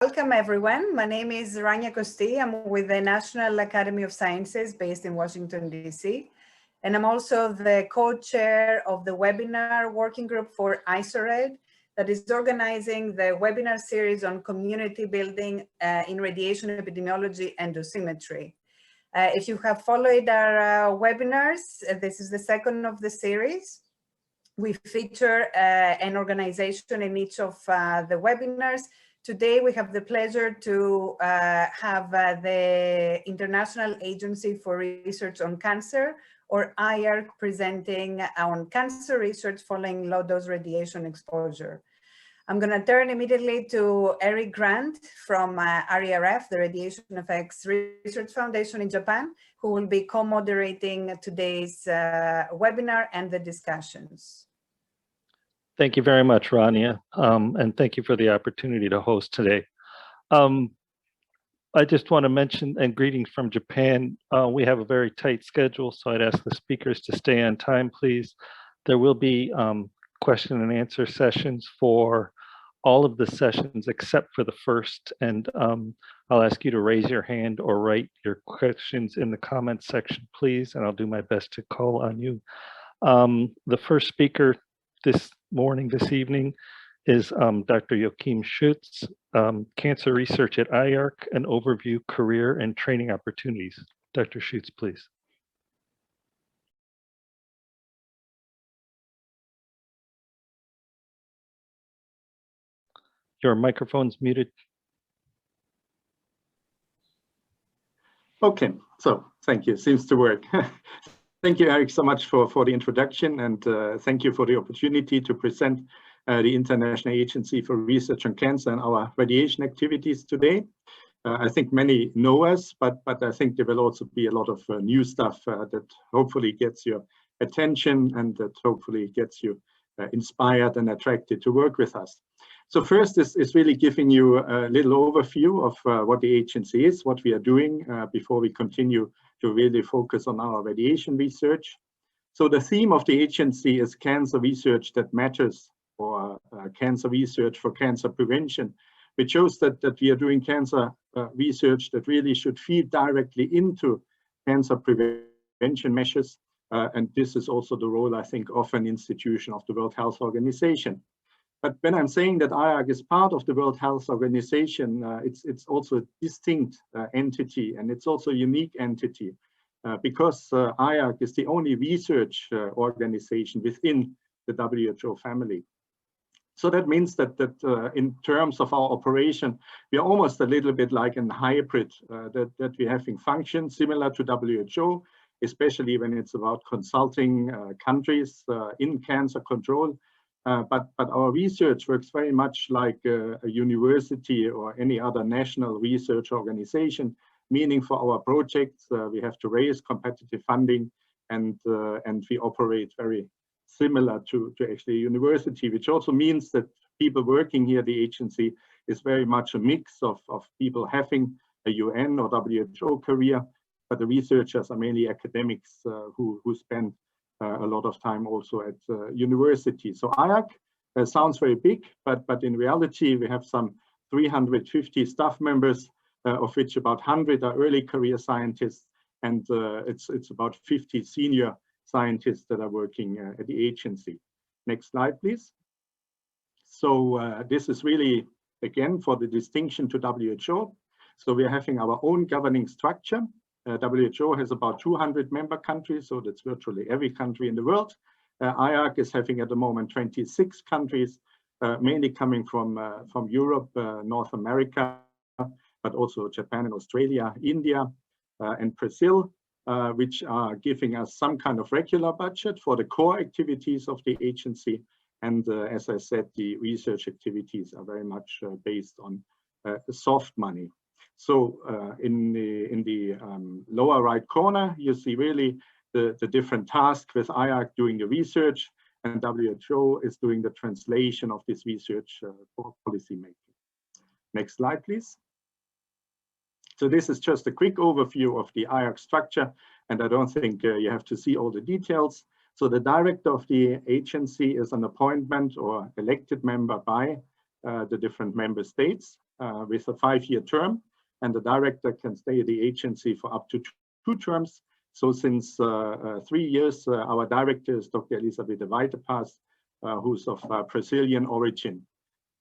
Welcome everyone. My name is Ourania Kosti. I'm with the National Academy of Sciences based in Washington, DC. And I'm also the co-chair of the webinar working group for ISoRED that is organizing the webinar series on community building in radiation epidemiology and dosimetry. If you have followed our webinars, this is the second of the series. We feature an organization in each of the webinars. Today, we have the pleasure to have the International Agency for Research on Cancer, or IARC, presenting on cancer research following low-dose radiation exposure. I'm going to turn immediately to Eric Grant from RERF, the Radiation Effects Research Foundation in Japan, who will be co-moderating today's webinar and the discussions. Thank you very much, Rania, and thank you for the opportunity to host today. I just want to mention, and greetings from Japan, we have a very tight schedule, so I'd ask the speakers to stay on time, please. There will be question and answer sessions for all of the sessions except for the first, and I'll ask you to raise your hand or write your questions in the comments section, please, and I'll do my best to call on you. The first speaker this evening is Dr. Joachim Schüz, Cancer Research at IARC, an overview, career, and training opportunities. Dr. Schüz, please. Your microphone's muted. Okay, so thank you, seems to work. Thank you, Eric, so much for the introduction, and thank you for the opportunity to present the International Agency for Research on Cancer and our radiation activities today. I think many know us, but I think there will also be a lot of new stuff that hopefully gets your attention and that hopefully gets you inspired and attracted to work with us. So first is really giving you a little overview of what the agency is, what we are doing before we continue to really focus on our radiation research. So the theme of the agency is cancer research that matters, or cancer research for cancer prevention, which shows that we are doing cancer research that really should feed directly into cancer prevention measures. And this is also the role, I think, of an institution of the World Health Organization. But when I'm saying that IARC is part of the World Health Organization, it's also a distinct entity, and it's also a unique entity because IARC is the only research organization within the WHO family. So that means that in terms of our operation, we are almost a little bit like a hybrid that we're having functions similar to WHO, especially when it's about consulting countries in cancer control. But our research works very much like a university or any other national research organization, meaning for our projects, we have to raise competitive funding, and we operate very similar to actually a university, which also means that people working here at the agency is very much a mix of people having a UN or WHO career, but the researchers are mainly academics who spend a lot of time also at university. So IARC sounds very big, but in reality, we have some 350 staff members, of which about 100 are early career scientists, and it's about 50 senior scientists that are working at the agency. Next slide, please. So this is really, again, for the distinction to WHO. So we are having our own governing structure. WHO has about 200 member countries, so that's virtually every country in the world. IARC is having at the moment 26 countries, mainly coming from Europe, North America, but also Japan and Australia, India, and Brazil, which are giving us some kind of regular budget for the core activities of the agency. And as I said, the research activities are very much based on soft money. So in the lower right corner, you see really the different tasks with IARC doing the research, and WHO is doing the translation of this research for policy making. Next slide, please. So this is just a quick overview of the IARC structure, and I don't think you have to see all the details. So the director of the agency is an appointment or elected member by the different member states. with a 5-year term, and the director can stay at the agency for up to 2 terms. So since 3 years, our director is Dr. Isabelle who's of Brazilian origin.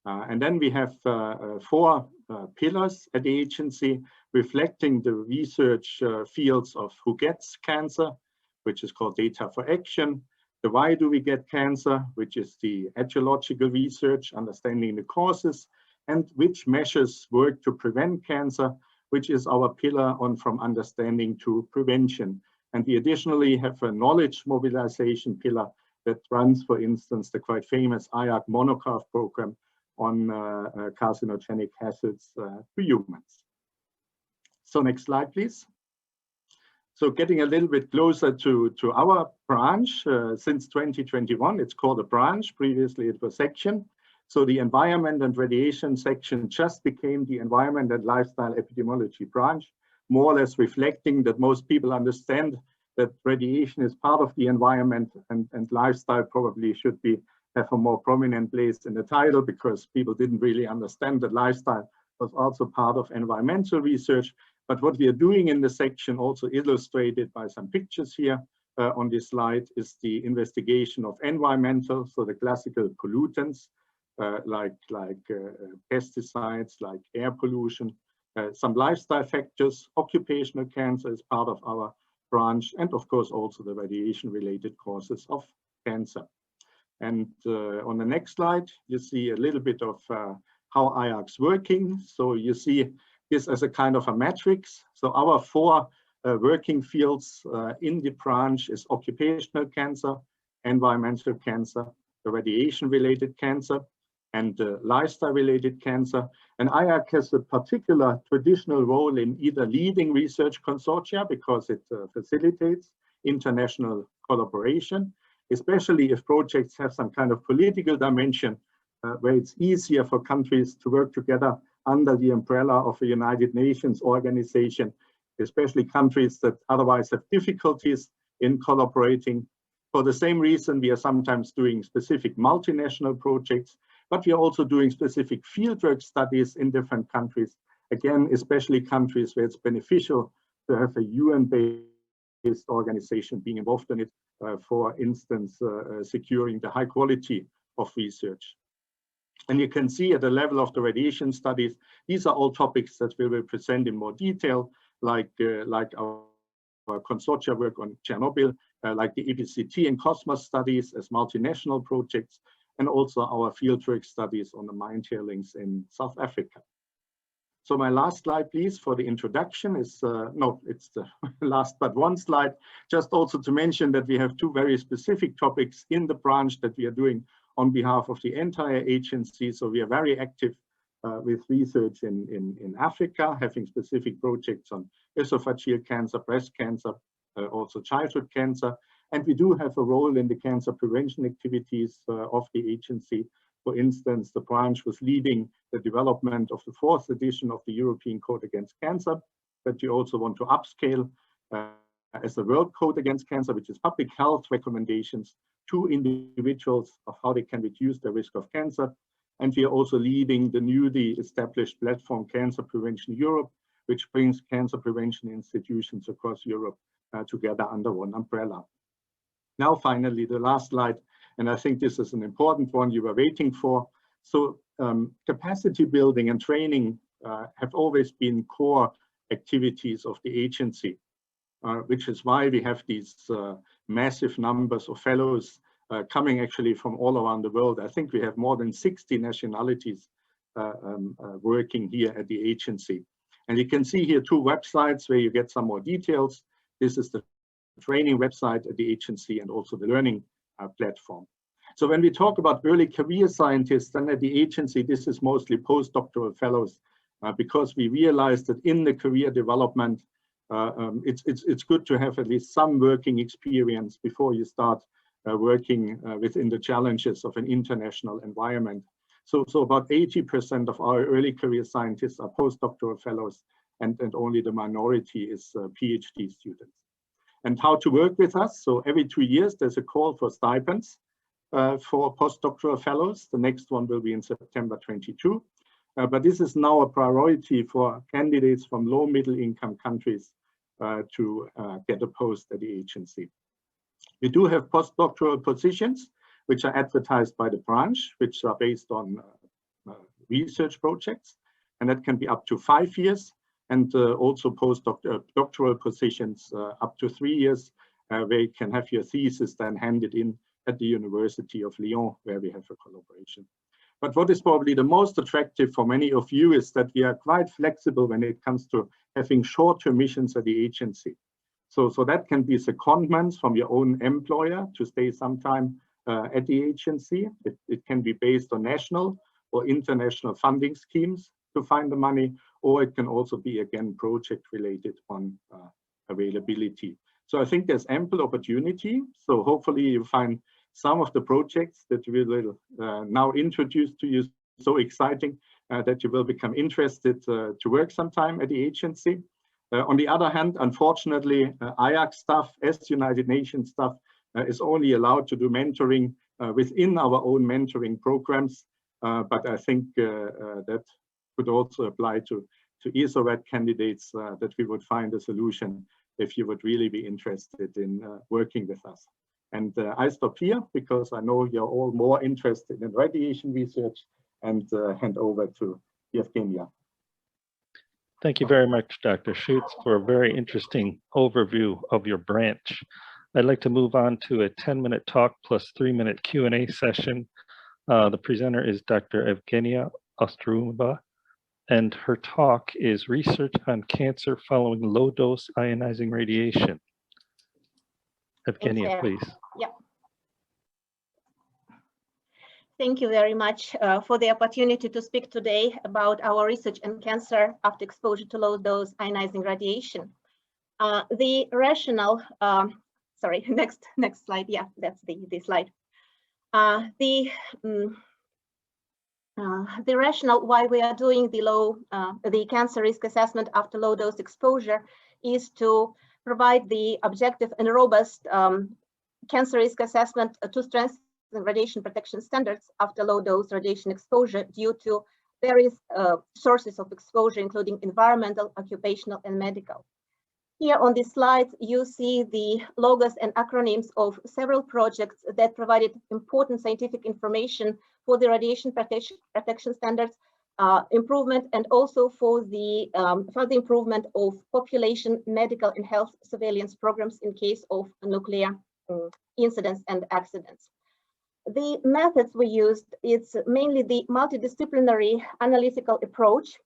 And then we have 4 pillars at the agency reflecting the research fields of who gets cancer, which is called data for action, the why do we get cancer, which is the etiological research, understanding the causes, and which measures work to prevent cancer, which is our pillar on from understanding to prevention. And we additionally have a knowledge mobilization pillar that runs, for instance, the quite famous IARC monograph program on carcinogenic hazards to humans. So next slide, please. So getting a little bit closer to our branch, since 2021, it's called a branch. Previously, it was section. So the environment and radiation section just became the environment and lifestyle epidemiology branch, more or less reflecting that most people understand that radiation is part of the environment, and lifestyle probably should have a more prominent place in the title, because people didn't really understand that lifestyle was also part of environmental research. But what we are doing in the section, also illustrated by some pictures here on this slide, is the investigation of environmental, so the classical pollutants like pesticides, like air pollution, some lifestyle factors, occupational cancer is part of our branch, and of course also the radiation-related causes of cancer. And on the next slide, you see a little bit of how IARC's working. So you see this as a kind of a matrix. So our 4 working fields in the branch is occupational cancer, environmental cancer, the radiation-related cancer, and lifestyle-related cancer. And IARC has a particular traditional role in either leading research consortia, because it facilitates international collaboration, especially if projects have some kind of political dimension, where it's easier for countries to work together under the umbrella of a United Nations organization, especially countries that otherwise have difficulties in collaborating. For the same reason, we are sometimes doing specific multinational projects, but we are also doing specific fieldwork studies in different countries. Again, especially countries where it's beneficial to have a UN-based organization being involved in it, for instance, securing the high quality of research. And you can see at the level of the radiation studies, these are all topics that we will present in more detail, like our consortia work on Chernobyl, like the EBCT and Cosmos studies as multinational projects, and also our fieldwork studies on the mine tailings in South Africa. So my last slide, please, for the introduction is, no, it's the last but one slide, just also to mention that we have 2 very specific topics in the branch that we are doing on behalf of the entire agency. So we are very active with research in Africa, having specific projects on esophageal cancer, breast cancer, also childhood cancer. And we do have a role in the cancer prevention activities of the agency. For instance, the branch was leading the development of the 4th edition of the European Code Against Cancer, but we also want to upscale as the World Code Against Cancer, which is public health recommendations to individuals of how they can reduce the risk of cancer. And we are also leading the newly established platform Cancer Prevention Europe, which brings cancer prevention institutions across Europe together under one umbrella. Now, finally, the last slide, and I think this is an important one you were waiting for. So capacity building and training have always been core activities of the agency, which is why we have these massive numbers of fellows coming actually from all around the world. I think we have more than 60 nationalities working here at the agency. And you can see here 2 websites where you get some more details. This is the training website at the agency and also the learning platform. So when we talk about early career scientists, then at the agency, this is mostly postdoctoral fellows, because we realized that in the career development, it's good to have at least some working experience before you start working within the challenges of an international environment. So about 80% of our early career scientists are postdoctoral fellows, and only the minority is PhD students. And how to work with us? So every 2 years, there's a call for stipends for postdoctoral fellows. The next one will be in September 22. but this is now a priority for candidates from low middle income countries to get a post at the agency. We do have postdoctoral positions which are advertised by the branch, which are based on research projects, and that can be up to 5 years, and also postdoctoral positions up to 3 years, where you can have your thesis then handed in at the University of Lyon, where we have a collaboration. But what is probably the most attractive for many of you is that we are quite flexible when it comes to having short-term missions at the agency. So that can be secondments from your own employer to stay some time at the agency. It can be based on national or international funding schemes to find the money, or it can also be, again, project related on availability. So I think there's ample opportunity. So hopefully you find some of the projects that we will now introduce to you so exciting that you will become interested to work sometime at the agency. On the other hand, unfortunately, IARC staff, as United Nations staff, is only allowed to do mentoring within our own mentoring programs. But I think that could also apply to ISoRED candidates, that we would find a solution if you would really be interested in working with us. And I stop here because I know you're all more interested in radiation research, and hand over to Evgenia. Thank you very much, Dr. Schüz, for a very interesting overview of your branch. I'd like to move on to a 10-minute talk plus 3-minute Q&A session. The presenter is Dr. Evgenia Ostroumova, and her talk is Research on Cancer Following Low-Dose Ionizing Radiation. Evgenia, please. Yeah. Thank you very much for the opportunity to speak today about our research on cancer after exposure to low-dose ionizing radiation. The rationale, sorry, next slide. Yeah, that's the slide. The rationale why we are doing the cancer risk assessment after low-dose exposure is to provide the objective and robust cancer risk assessment to strengthen radiation protection standards after low-dose radiation exposure due to various sources of exposure, including environmental, occupational, and medical. Here on this slide, you see the logos and acronyms of several projects that provided important scientific information for the radiation protection standards improvement, and also for the further improvement of population, medical, and health surveillance programs in case of nuclear incidents and accidents. The methods we used, it's mainly the multidisciplinary analytical approach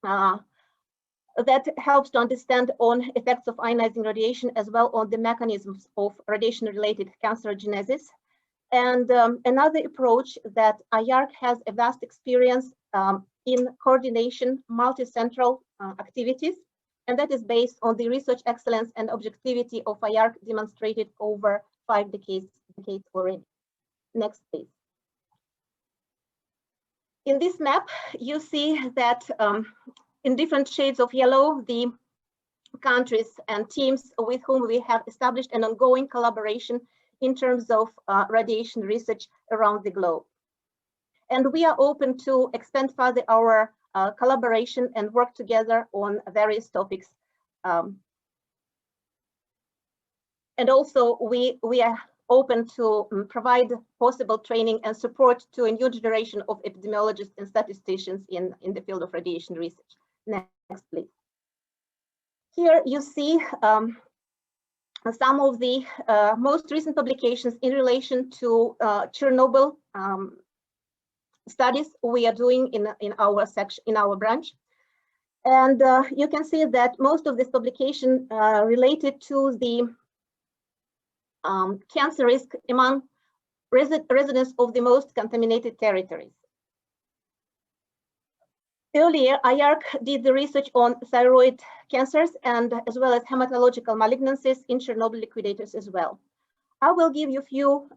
that helps to understand on effects of ionizing radiation, as well on the mechanisms of radiation-related cancerogenesis. And another approach that IARC has a vast experience in coordination multi-central activities, and that is based on the research excellence and objectivity of IARC demonstrated over 5 decades already. Next, please. In this map, you see that in different shades of yellow, the countries and teams with whom we have established an ongoing collaboration in terms of radiation research around the globe. And we are open to expand further our collaboration and work together on various topics. And also we are open to provide possible training and support to a new generation of epidemiologists and statisticians in the field of radiation research. Next, please. Here you see some of the most recent publications in relation to Chernobyl studies we are doing in our section, in our branch. And you can see that most of this publication related to the cancer risk among residents of the most contaminated territories. Earlier, IARC did the research on thyroid cancers and as well as hematological malignancies in Chernobyl liquidators as well. I will give you a few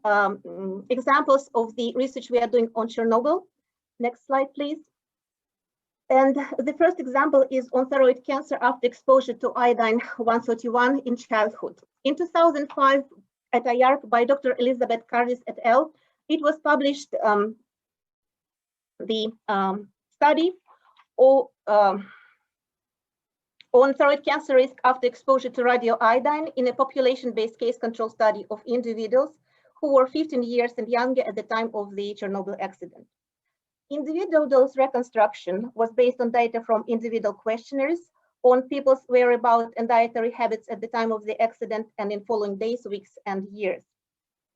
examples of the research we are doing on Chernobyl. Next slide, please. And the first example is on thyroid cancer after exposure to iodine-131 in childhood. In 2005, at IARC by Dr. Elizabeth Cardis et al., it was published the study on thyroid cancer risk after exposure to radioiodine in a population-based case control study of individuals who were 15 years and younger at the time of the Chernobyl accident. Individual dose reconstruction was based on data from individual questionnaires on people's whereabouts and dietary habits at the time of the accident and in following days, weeks, and years.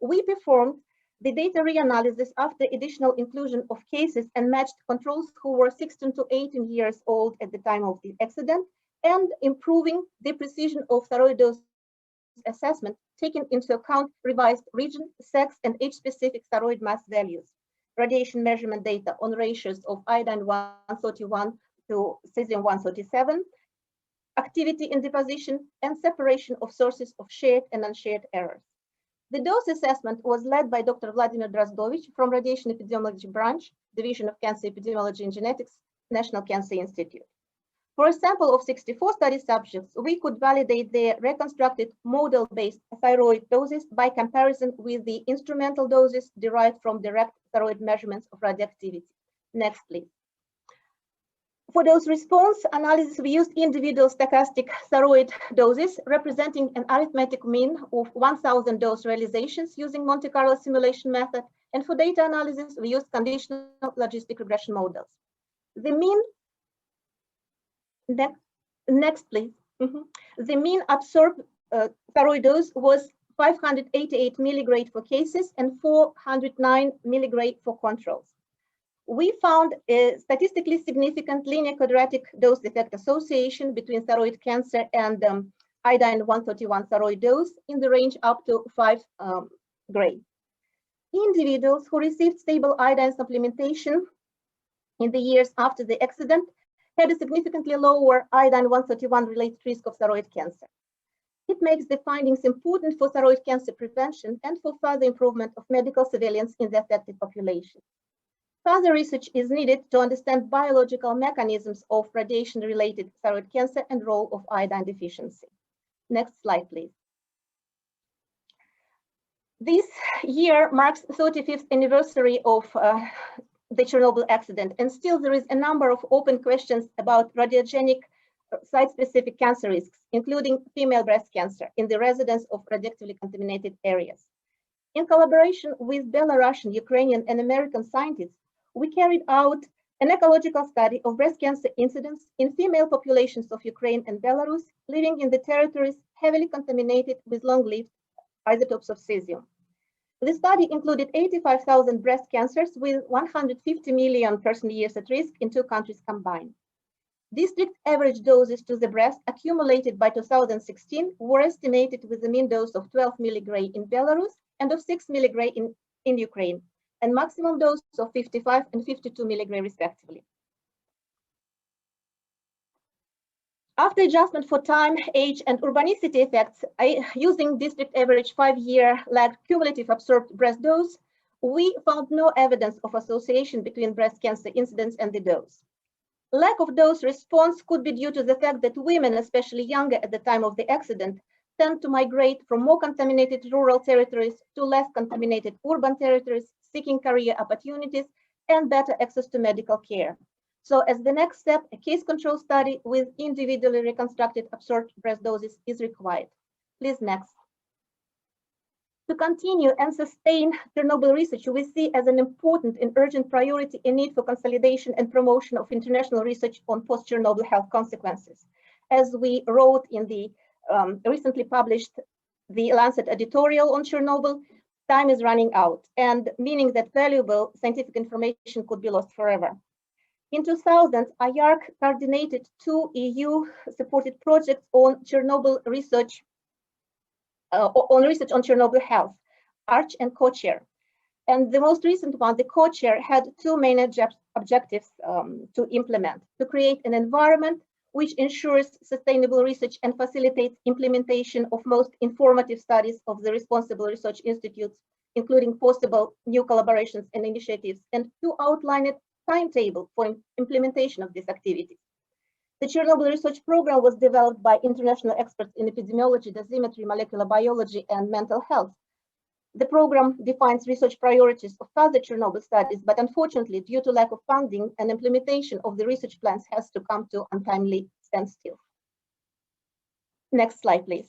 We performed the data reanalysis after additional inclusion of cases and matched controls who were 16 to 18 years old at the time of the accident, and improving the precision of thyroid dose assessment, taking into account revised region, sex, and age-specific thyroid mass values, radiation measurement data on ratios of iodine-131 to cesium-137, activity in deposition, and separation of sources of shared and unshared errors. The dose assessment was led by Dr. Vladimir Drozdovich from Radiation Epidemiology Branch, Division of Cancer Epidemiology and Genetics, National Cancer Institute. For a sample of 64 study subjects, we could validate their reconstructed model-based thyroid doses by comparison with the instrumental doses derived from direct thyroid measurements of radioactivity. Next, please. For dose response analysis, we used individual stochastic thyroid doses representing an arithmetic mean of 1,000 dose realizations using Monte Carlo simulation method. And for data analysis, we used conditional logistic regression models. The mean, next please. The mean absorbed thyroid dose was 588 milligrade for cases and 409 milligrade for controls. We found a statistically significant linear quadratic dose effect association between thyroid cancer and iodine-131 thyroid dose in the range up to 5 gray. Individuals who received stable iodine supplementation in the years after the accident had a significantly lower iodine-131 related risk of thyroid cancer. It makes the findings important for thyroid cancer prevention and for further improvement of medical surveillance in the affected population. Further research is needed to understand biological mechanisms of radiation-related thyroid cancer and role of iodine deficiency. Next slide, please. This year marks the 35th anniversary of the Chernobyl accident, and still there is a number of open questions about radiogenic site-specific cancer risks, including female breast cancer in the residence of radioactively contaminated areas. In collaboration with Belarusian, Ukrainian, and American scientists, we carried out an ecological study of breast cancer incidence in female populations of Ukraine and Belarus living in the territories heavily contaminated with long-lived isotopes of cesium. The study included 85,000 breast cancers with 150 million person-years at risk in 2 countries combined. District average doses to the breast accumulated by 2016 were estimated with a mean dose of 12 milligray in Belarus and of 6 milligray in Ukraine, and maximum dose of 55 and 52 milligray respectively. After adjustment for time, age, and urbanicity effects, using district average 5-year lagged cumulative absorbed breast dose, we found no evidence of association between breast cancer incidence and the dose. Lack of dose response could be due to the fact that women, especially younger at the time of the accident, tend to migrate from more contaminated rural territories to less contaminated urban territories, seeking career opportunities and better access to medical care. So as the next step, a case control study with individually reconstructed absorbed breast doses is required. Please, next. To continue and sustain Chernobyl research, we see as an important and urgent priority a need for consolidation and promotion of international research on post-Chernobyl health consequences. As we wrote in the recently published the Lancet editorial on Chernobyl, time is running out, and meaning that valuable scientific information could be lost forever. In 2000, IARC coordinated 2 EU-supported projects on Chernobyl research, on Chernobyl health, ARCH and co-chair. And the most recent one, the co-chair, had 2 main objectives to implement: to create an environment which ensures sustainable research and facilitates implementation of most informative studies of the responsible research institutes, including possible new collaborations and initiatives, and to outline a timetable for implementation of these activities. The Chernobyl research program was developed by international experts in epidemiology, dosimetry, molecular biology, and mental health. The program defines research priorities of further Chernobyl studies, but unfortunately, due to lack of funding and implementation of the research plans has to come to untimely standstill. Next slide, please.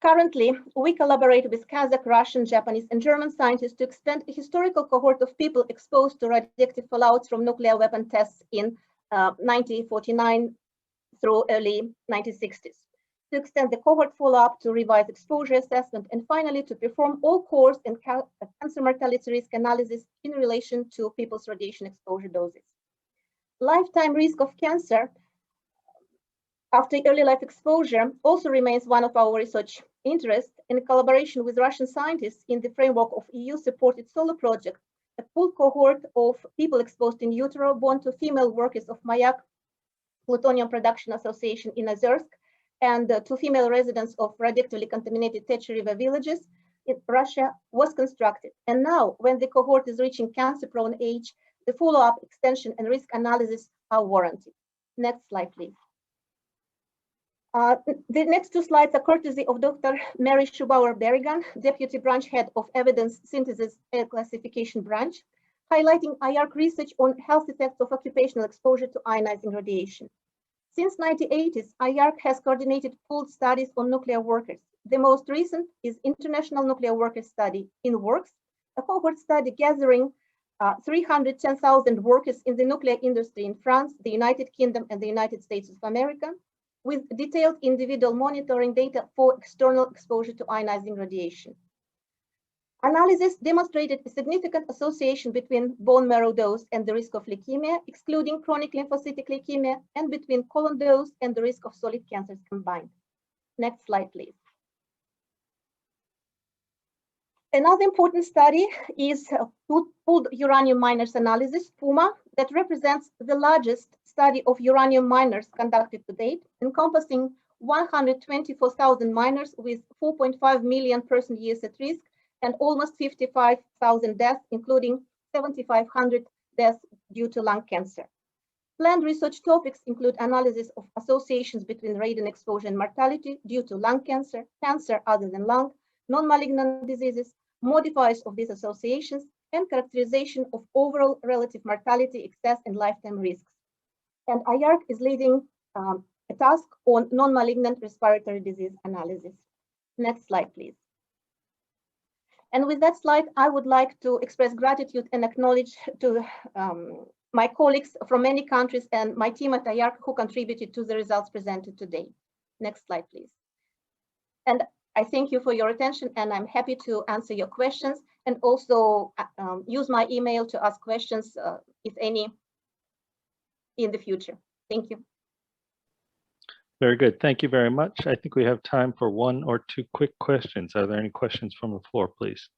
Currently, we collaborate with Kazakh, Russian, Japanese, and German scientists to extend a historical cohort of people exposed to radioactive fallout from nuclear weapon tests in 1949 through early 1960s. To extend the cohort follow-up, to revise exposure assessment, and finally to perform all cause and cancer mortality risk analysis in relation to people's radiation exposure doses. Lifetime risk of cancer after early life exposure also remains one of our research interests. In collaboration with Russian scientists in the framework of EU-supported SOLO project, a full cohort of people exposed in utero born to female workers of Mayak Plutonium Production Association in Ozersk and to female residents of radioactively contaminated Teche River villages in Russia was constructed. And now, when the cohort is reaching cancer-prone age, the follow-up, extension, and risk analysis are warranted. Next slide, please. The next two slides are courtesy of Dr. Mary Schubauer-Berrigan, Deputy Branch Head of Evidence Synthesis and Classification Branch, highlighting IARC research on health effects of occupational exposure to ionizing radiation. Since 1980s, IARC has coordinated pooled studies on nuclear workers. The most recent is International Nuclear Workers Study in Works, a cohort study gathering 310,000 workers in the nuclear industry in France, the United Kingdom, and the United States of America, with detailed individual monitoring data for external exposure to ionizing radiation. Analysis demonstrated a significant association between bone marrow dose and the risk of leukemia, excluding chronic lymphocytic leukemia, and between colon dose and the risk of solid cancers combined. Next slide, please. Another important study is pooled uranium miners analysis, PUMA, that represents the largest study of uranium miners conducted to date, encompassing 124,000 miners with 4.5 million person years at risk and almost 55,000 deaths, including 7,500 deaths due to lung cancer. Planned research topics include analysis of associations between radon exposure and mortality due to lung cancer, cancer other than lung, non-malignant diseases, modifiers of these associations, and characterization of overall relative mortality, excess, and lifetime risks. And IARC is leading a task on non-malignant respiratory disease analysis. Next slide, please. And with that slide, I would like to express gratitude and acknowledge to my colleagues from many countries and my team at IARC who contributed to the results presented today. Next slide, please. And I thank you for your attention, and I'm happy to answer your questions and also use my email to ask questions, if any, in the future. Thank you. Very good. Thank you very much. I think we have time for one or two quick questions. Are there any questions from the floor, please?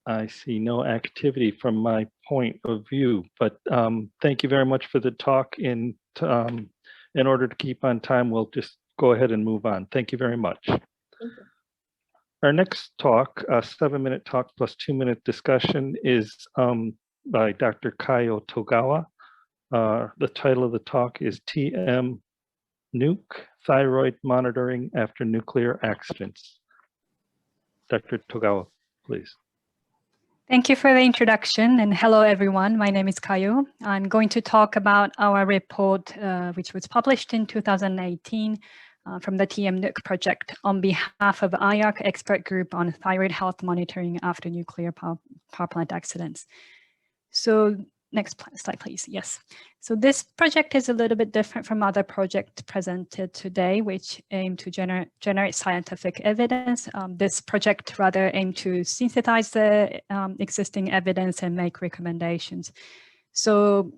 I see no activity from my point of view, but thank you very much for the talk. In order to keep on time, we'll just go ahead and move on. Thank you very much. Thank you. Our next talk, a 7-minute talk plus 2-minute discussion, is by Dr. Kayo Togawa. The title of the talk is TM Nuke, Thyroid Monitoring After Nuclear Accidents. Dr. Togawa, please. Thank you for the introduction, and hello everyone. My name is Kayo. I'm going to talk about our report, which was published in 2018 from the TM Nuke project on behalf of IARC expert group on thyroid health monitoring after nuclear power plant accidents. So next slide, please. Yes. So this project is a little bit different from other projects presented today, which aim to generate scientific evidence. This project rather aimed to synthesize the existing evidence and make recommendations. So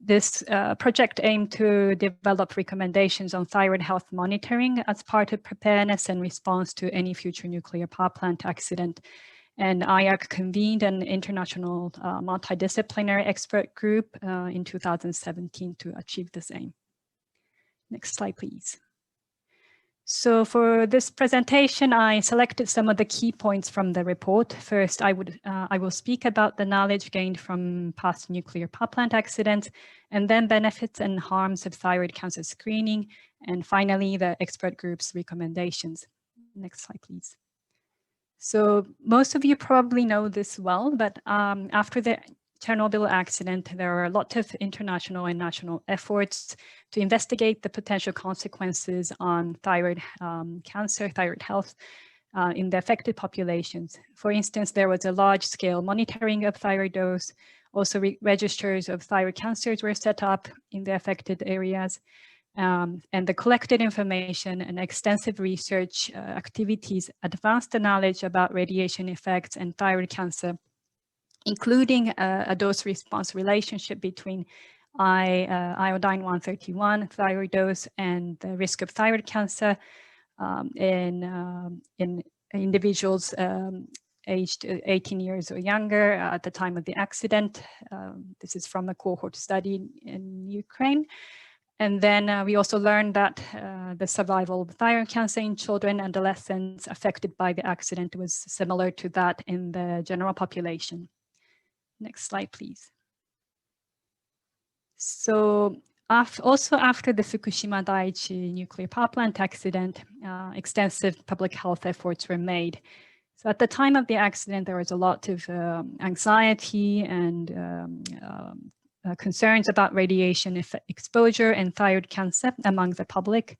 this project aimed to develop recommendations on thyroid health monitoring as part of preparedness and response to any future nuclear power plant accident. And IARC convened an international multidisciplinary expert group in 2017 to achieve this aim. Next slide, please. So for this presentation, I selected some of the key points from the report. First, I will speak about the knowledge gained from past nuclear power plant accidents, and then benefits and harms of thyroid cancer screening, and finally, the expert group's recommendations. Next slide, please. So most of you probably know this well, but after the Chernobyl accident, there are a lot of international and national efforts to investigate the potential consequences on thyroid cancer, thyroid health in the affected populations. For instance, there was a large-scale monitoring of thyroid dose. Also, registers of thyroid cancers were set up in the affected areas. And the collected information and extensive research activities advanced the knowledge about radiation effects and thyroid cancer, including a dose-response relationship between iodine-131 thyroid dose and the risk of thyroid cancer in individuals aged 18 years or younger at the time of the accident. This is from a cohort study in Ukraine. And then we also learned that the survival of thyroid cancer in children and adolescents affected by the accident was similar to that in the general population. Next slide, please. So also after the Fukushima Daiichi nuclear power plant accident, extensive public health efforts were made. So at the time of the accident, there was a lot of anxiety and concerns about radiation exposure and thyroid cancer among the public.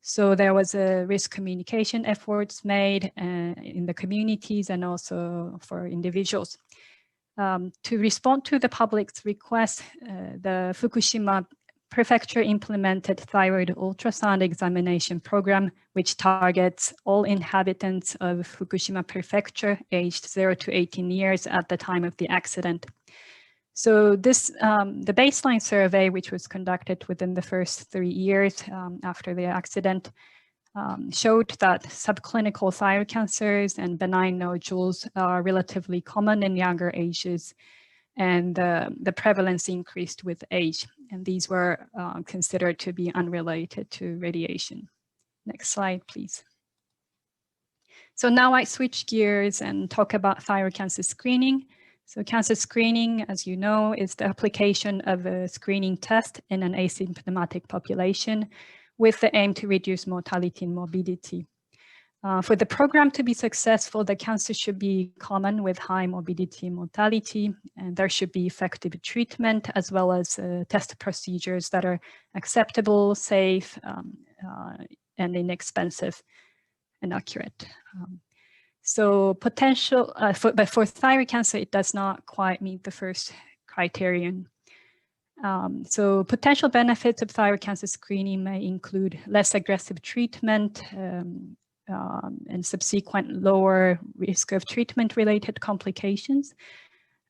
So there was a risk communication efforts made in the communities and also for individuals. To respond to the public's request, the Fukushima Prefecture implemented thyroid ultrasound examination program, which targets all inhabitants of Fukushima Prefecture aged 0 to 18 years at the time of the accident. So this, the baseline survey, which was conducted within the first 3 years after the accident, showed that subclinical thyroid cancers and benign nodules are relatively common in younger ages, and the prevalence increased with age. And these were considered to be unrelated to radiation. Next slide, please. So now I switch gears and talk about thyroid cancer screening. So cancer screening, as you know, is the application of a screening test in an asymptomatic population with the aim to reduce mortality and morbidity. For the program to be successful, the cancer should be common with high morbidity and mortality, and there should be effective treatment as well as test procedures that are acceptable, safe, and inexpensive and accurate. So potential, but for thyroid cancer, it does not quite meet the first criterion. So potential benefits of thyroid cancer screening may include less aggressive treatment and subsequent lower risk of treatment-related complications.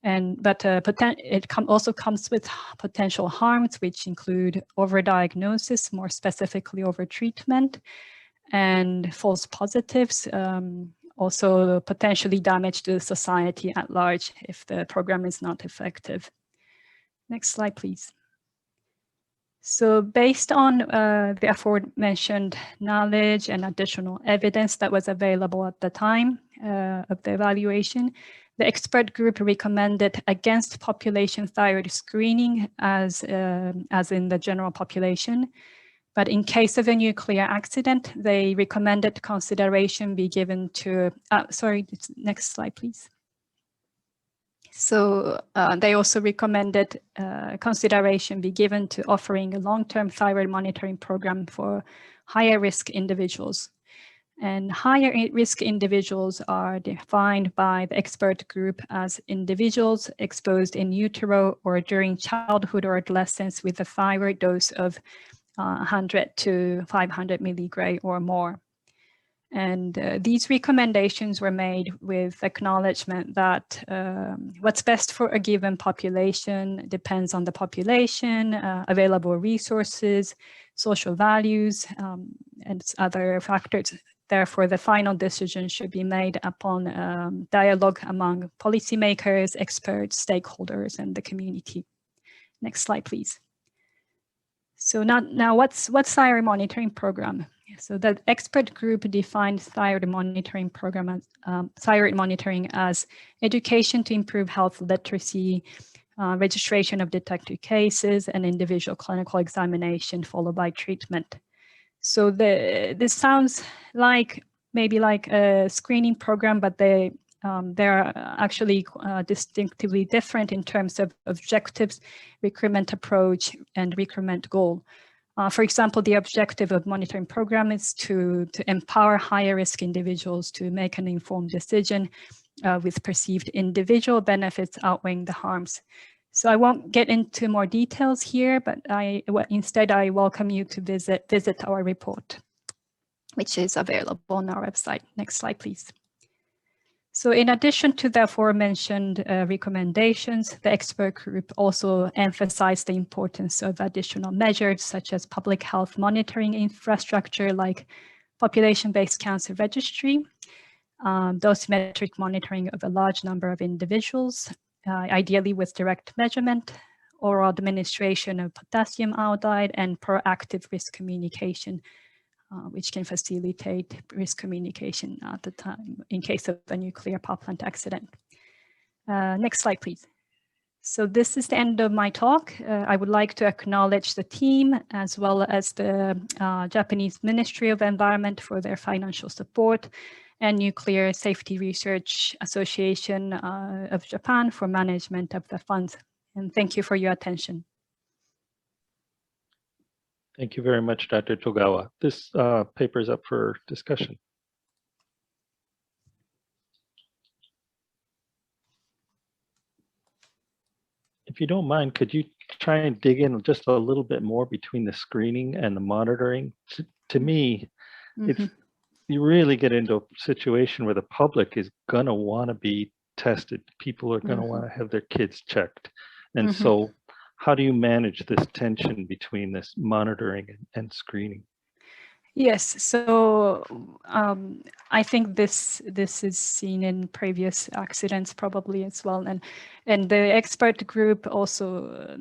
But it also comes with potential harms, which include overdiagnosis, more specifically overtreatment, and false positives, also potentially damage to the society at large if the program is not effective. Next slide, please. So based on the aforementioned knowledge and additional evidence that was available at the time of the evaluation, the expert group recommended against population thyroid screening as in the general population. But in case of a nuclear accident, they recommended consideration be given to, sorry, next slide, please. So they also recommended consideration be given to offering a long-term thyroid monitoring program for higher risk individuals. And higher risk individuals are defined by the expert group as individuals exposed in utero or during childhood or adolescence with a thyroid dose of 100 to 500 milligray or more. And these recommendations were made with acknowledgement that what's best for a given population depends on the population, available resources, social values, and other factors. Therefore, the final decision should be made upon dialogue among policymakers, experts, stakeholders, and the community. Next slide, please. So now what's thyroid monitoring program? So the expert group defined thyroid monitoring program as thyroid monitoring as education to improve health literacy, registration of detected cases, and individual clinical examination followed by treatment. So this sounds like maybe like a screening program, but they're actually distinctively different in terms of objectives, recruitment approach, and recruitment goal. For example, the objective of monitoring program is to empower higher risk individuals to make an informed decision with perceived individual benefits outweighing the harms. So I won't get into more details here, but instead I welcome you to visit our report, which is available on our website. Next slide, please. So in addition to the aforementioned recommendations, the expert group also emphasized the importance of additional measures such as public health monitoring infrastructure like population-based cancer registry, dosimetric monitoring of a large number of individuals, ideally with direct measurement, oral administration of potassium iodide, and proactive risk communication, which can facilitate risk communication at the time in case of a nuclear power plant accident. Next slide, please. So this is the end of my talk. I would like to acknowledge the team as well as the Japanese Ministry of Environment for their financial support, and Nuclear Safety Research Association of Japan for management of the funds. And thank you for your attention. Thank you very much, Dr. Togawa. This paper is up for discussion. If you don't mind, could you try and dig in just a little bit more between the screening and the monitoring? To me, it's, you really get into a situation where the public is gonna wanna be tested. People are gonna wanna have their kids checked. And so how do you manage this tension between this monitoring and screening? Yes, so I think this is seen in previous accidents probably as well, and the expert group also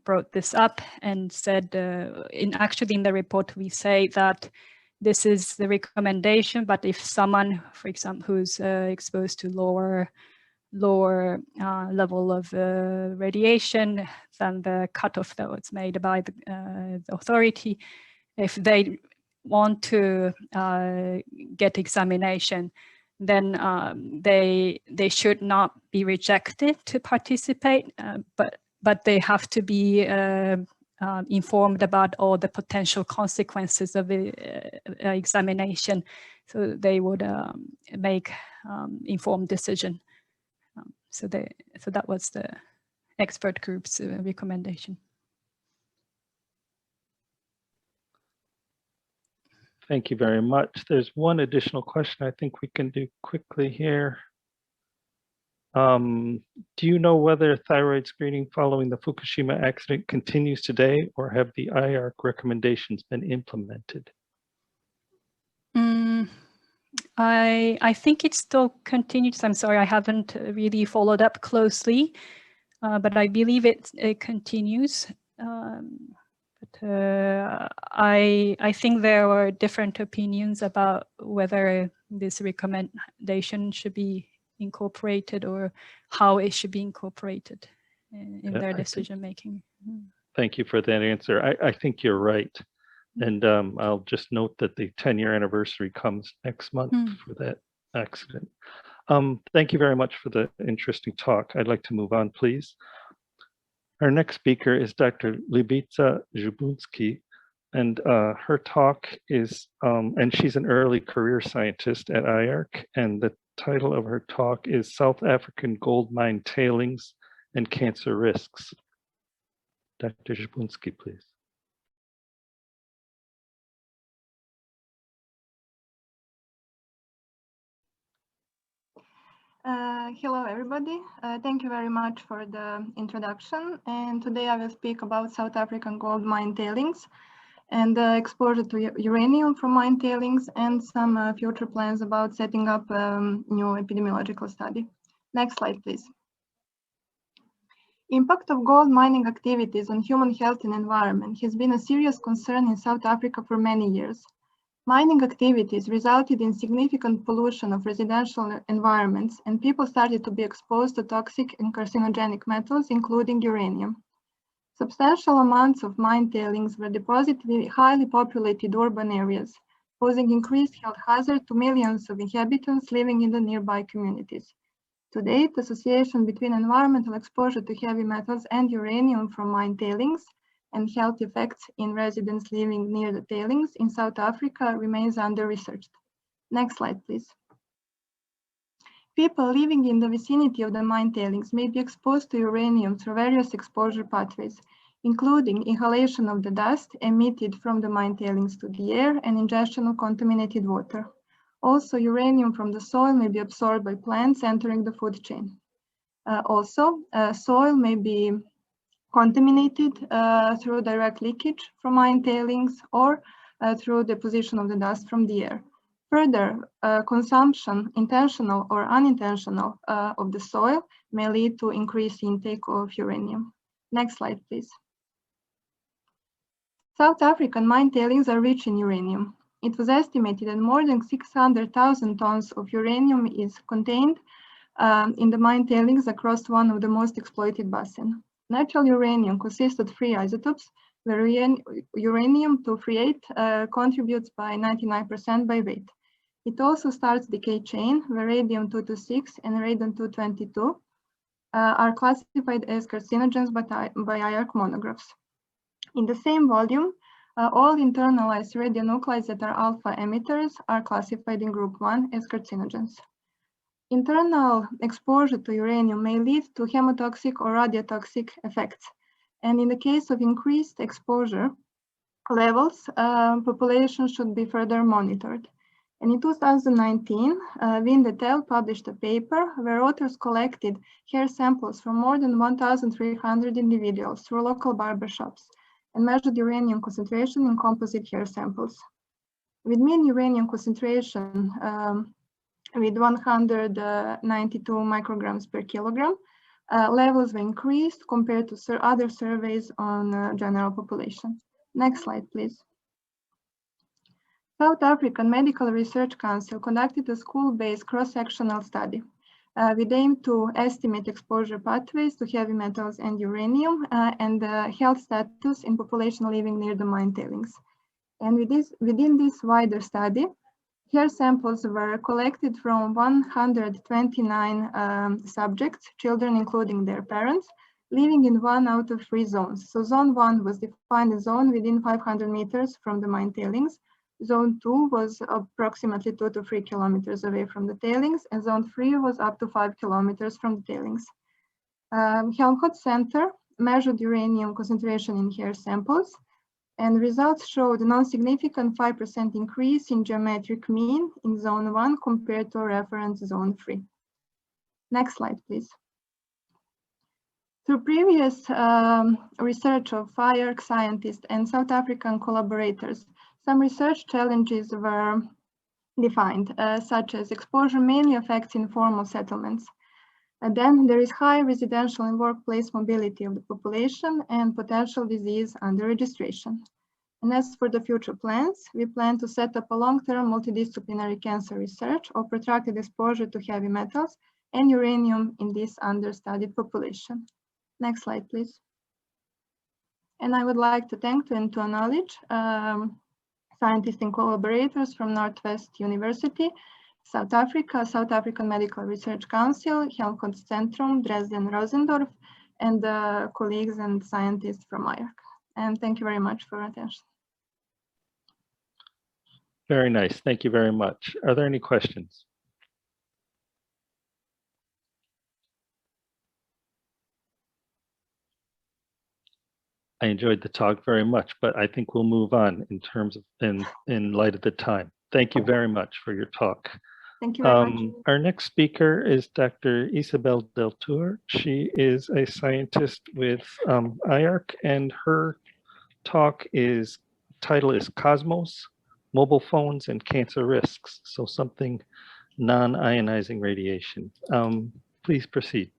brought this up and said, actually in the report we say that this is the recommendation, but if someone, for example, who's exposed to lower level of radiation than the cutoff that was made by the authority, if they want to get examination, then they should not be rejected to participate, but they have to be informed about all the potential consequences of the examination, so they would make informed decision. So that was the expert group's recommendation. Thank you very much. There's one additional question I think we can do quickly here. Do you know whether thyroid screening following the Fukushima accident continues today, or have the IARC recommendations been implemented? I think it still continues. I'm sorry, I haven't really followed up closely, but I believe it continues. I think there were different opinions about whether this recommendation should be incorporated or how it should be incorporated in their decision making. Thank you for that answer. I think you're right. And I'll just note that the 10-year anniversary comes next month for that accident. Thank you very much for the interesting talk. I'd like to move on, please. Our next speaker is Dr. Ljubica Zupunski, and her talk is, and she's an early career scientist at IARC, and the title of her talk is South African Gold Mine Tailings and Cancer Risks. Dr. Zupunski, please. Hello, everybody. Thank you very much for the introduction. And today I will speak about South African gold mine tailings and exposure to uranium from mine tailings and some future plans about setting up new epidemiological study. Next slide, please. Impact of gold mining activities on human health and environment has been a serious concern in South Africa for many years. Mining activities resulted in significant pollution of residential environments, and people started to be exposed to toxic and carcinogenic metals, including uranium. Substantial amounts of mine tailings were deposited in highly populated urban areas, posing increased health hazard to millions of inhabitants living in the nearby communities. To date, the association between environmental exposure to heavy metals and uranium from mine tailings and health effects in residents living near the tailings in South Africa remains under-researched. Next slide, please. People living in the vicinity of the mine tailings may be exposed to uranium through various exposure pathways, including inhalation of the dust emitted from the mine tailings to the air and ingestion of contaminated water. Also, uranium from the soil may be absorbed by plants entering the food chain. Soil may be contaminated through direct leakage from mine tailings or through deposition of the dust from the air. Further, consumption, intentional or unintentional, of the soil may lead to increased intake of uranium. Next slide, please. South African mine tailings are rich in uranium. It was estimated that more than 600,000 tons of uranium is contained in the mine tailings across one of the most exploited basins. Natural uranium consists of three isotopes, where uranium-238 contributes by 99% by weight. It also starts decay chain, where radium-226 and radium-222 are classified as carcinogens by IARC monographs. In the same volume, all internalized radionuclides that are alpha emitters are classified in group 1 as carcinogens. Internal exposure to uranium may lead to hemotoxic or radiotoxic effects. And in the case of increased exposure levels, population should be further monitored. And in 2019, Wind et al. Published a paper where authors collected hair samples from more than 1,300 individuals through local barbershops and measured uranium concentration in composite hair samples. With mean uranium concentration with 192 micrograms per kilogram, levels were increased compared to other surveys on general population. Next slide, please. South African Medical Research Council conducted a school-based cross-sectional study with aim to estimate exposure pathways to heavy metals and uranium and health status in population living near the mine tailings. And within this wider study, hair samples were collected from 129 subjects, children including their parents, living in 1 out of 3 zones. So zone 1 was defined as zone within 500 meters from the mine tailings. Zone 2 was approximately 2 to 3 kilometers away from the tailings, and zone 3 was up to 5 kilometers from the tailings. Helmholtz Center measured uranium concentration in hair samples, and results showed a non-significant 5% increase in geometric mean in zone 1 compared to reference zone 3. Next slide, please. Through previous research of IARC scientists and South African collaborators, some research challenges were defined, such as exposure mainly affects informal settlements. And then there is high residential and workplace mobility of the population and potential disease under registration. And as for the future plans, we plan to set up a long-term multidisciplinary cancer research of protracted exposure to heavy metals and uranium in this understudied population. Next slide, please. And I would like to thank and to acknowledge scientists and collaborators from Northwest University, South Africa, South African Medical Research Council, Helmholtz Centrum, Dresden, Rosendorf, and colleagues and scientists from IARC. And thank you very much for your attention. Very nice. Thank you very much. Are there any questions? I enjoyed the talk very much, but I think we'll move on in terms of in light of the time. Thank you very much for your talk. Thank you very much. Our next speaker is Dr. Isabelle Deltour. She is a scientist with IARC, and her talk title is Cosmos, Mobile Phones and Cancer Risks. So something non-ionizing radiation. Please proceed.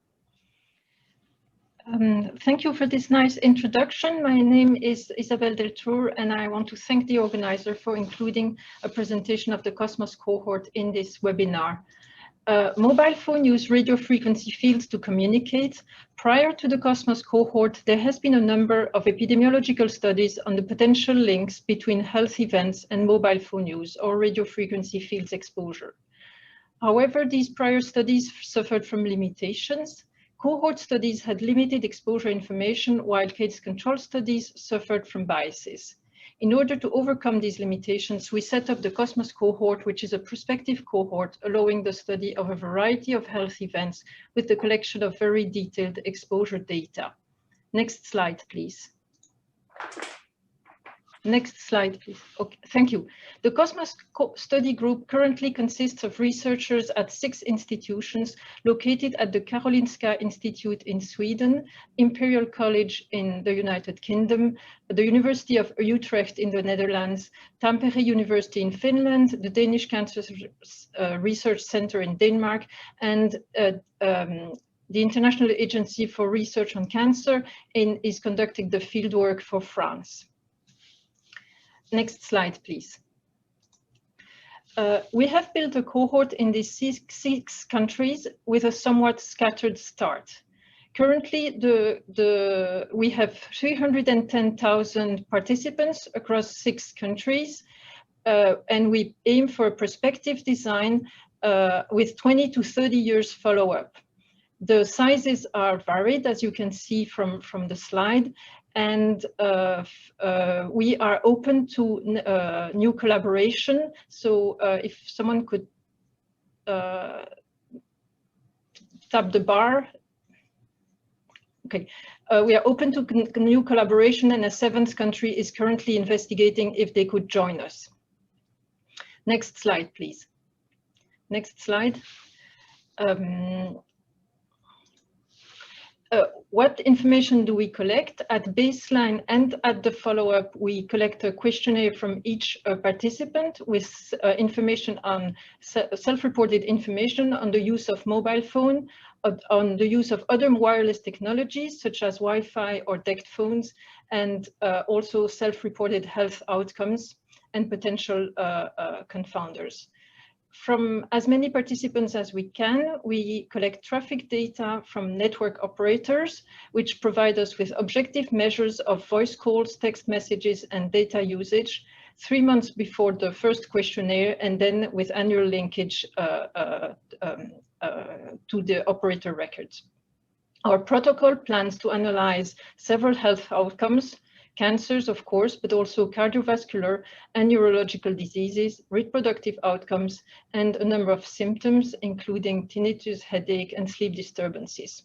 Thank you for this nice introduction. My name is Isabelle Deltour, and I want to thank the organizer for including a presentation of the Cosmos cohort in this webinar. Mobile phone use radio frequency fields to communicate. Prior to the Cosmos cohort, there has been a number of epidemiological studies on the potential links between health events and mobile phone use or radio frequency fields exposure. However, these prior studies suffered from limitations. Cohort studies had limited exposure information, while case control studies suffered from biases. In order to overcome these limitations, we set up the Cosmos cohort, which is a prospective cohort allowing the study of a variety of health events with the collection of very detailed exposure data. Next slide, please. Next slide, please. Okay, thank you. The Cosmos study group currently consists of researchers at 6 institutions located at the Karolinska Institute in Sweden, Imperial College in the United Kingdom, the University of Utrecht in the Netherlands, Tampere University in Finland, the Danish Cancer Research Center in Denmark, and the International Agency for Research on Cancer is conducting the fieldwork for France. Next slide, please. We have built a cohort in these six countries with a somewhat scattered start. Currently, we have 310,000 participants across 6 countries, and we aim for a prospective design with 20 to 30 years follow-up. The sizes are varied, as you can see from the slide, and we are open to new collaboration. So if someone could tap the bar. Okay, we are open to new collaboration, and a 7th country is currently investigating if they could join us. Next slide, please. Next slide. What information do we collect? At baseline and at the follow-up, we collect a questionnaire from each participant with information on self-reported information on the use of mobile phone, on the use of other wireless technologies such as Wi-Fi or DECT phones, and also self-reported health outcomes and potential confounders. From as many participants as we can, we collect traffic data from network operators, which provide us with objective measures of voice calls, text messages, and data usage 3 months before the first questionnaire, and then with annual linkage to the operator records. Our protocol plans to analyze several health outcomes, cancers, of course, but also cardiovascular and neurological diseases, reproductive outcomes, and a number of symptoms, including tinnitus, headache, and sleep disturbances.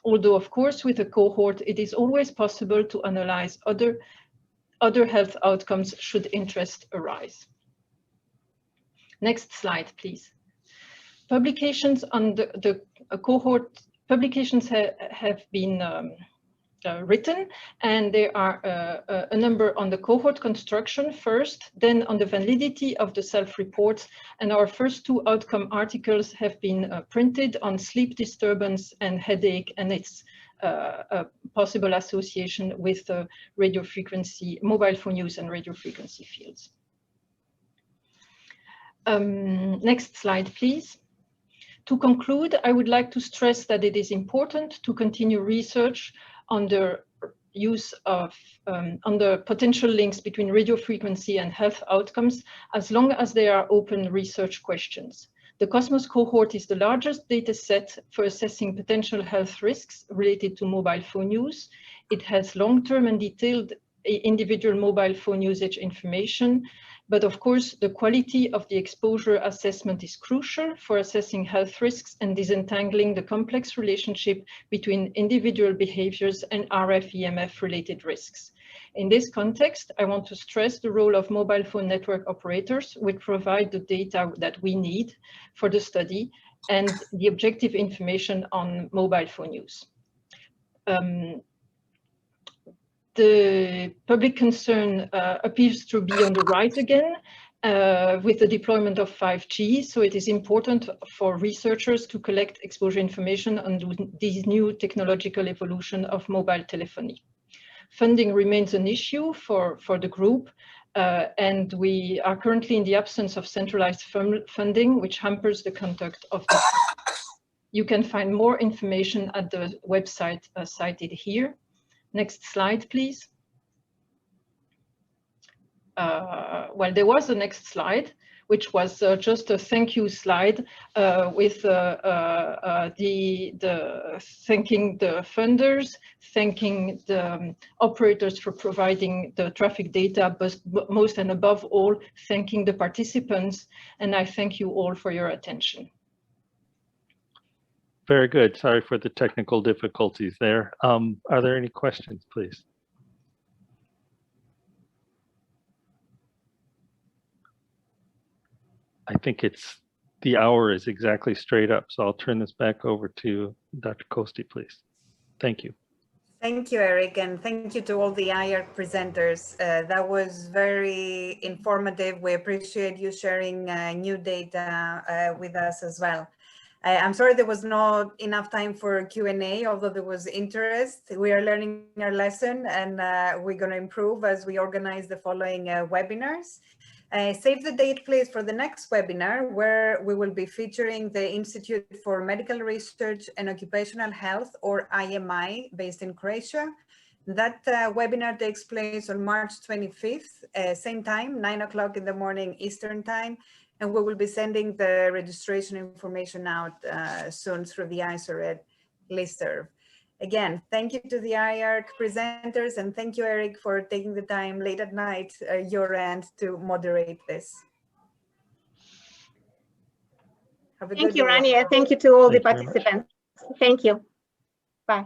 Although, of course, with a cohort, it is always possible to analyze other health outcomes should interest arise. Next slide, please. Publications on the cohort, publications have been written, and there are a number on the cohort construction first, then on the validity of the self-reports, and our first 2 outcome articles have been printed on sleep disturbance and headache and its possible association with the radio frequency, mobile phone use and radio frequency fields. Next slide, please. To conclude, I would like to stress that it is important to continue research on the use of, on the potential links between radio frequency and health outcomes, as long as they are open research questions. The Cosmos cohort is the largest data set for assessing potential health risks related to mobile phone use. It has long-term and detailed individual mobile phone usage information, but of course, the quality of the exposure assessment is crucial for assessing health risks and disentangling the complex relationship between individual behaviors and RF-EMF related risks. In this context, I want to stress the role of mobile phone network operators, which provide the data that we need for the study and the objective information on mobile phone use. The public concern appears to be on the right again, with the deployment of 5G. So it is important for researchers to collect exposure information on these new technological evolution of mobile telephony. Funding remains an issue for the group, and we are currently in the absence of centralized funding, which hampers the conduct of the. You can find more information at the website cited here. Next slide, please. Well, there was a next slide, which was just a thank you slide with thanking the funders, thanking the operators for providing the traffic data, but most and above all, thanking the participants. And I thank you all for your attention. Very good. Sorry for the technical difficulties there. Are there any questions, please? I think the hour is exactly straight up, so I'll turn this back over to Dr. Kosti, please. Thank you. Thank you, Eric, and thank you to all the IARC presenters. That was very informative. We appreciate you sharing new data with us as well. I'm sorry there was not enough time for Q&A, although there was interest. We are learning our lesson, and we're going to improve as we organize the following webinars. Save the date, please, for the next webinar, where we will be featuring the Institute for Medical Research and Occupational Health, or IMI, based in Croatia. That webinar takes place on March 25th, same time, 9 o'clock in the morning Eastern time. And we will be sending the registration information out soon through the ISoRED listserv. Again, thank you to the IARC presenters, and thank you, Eric, for taking the time late at night, your end, to moderate this. Have a good day. Thank you, Rania. Thank you to all the participants. Thank you. Bye.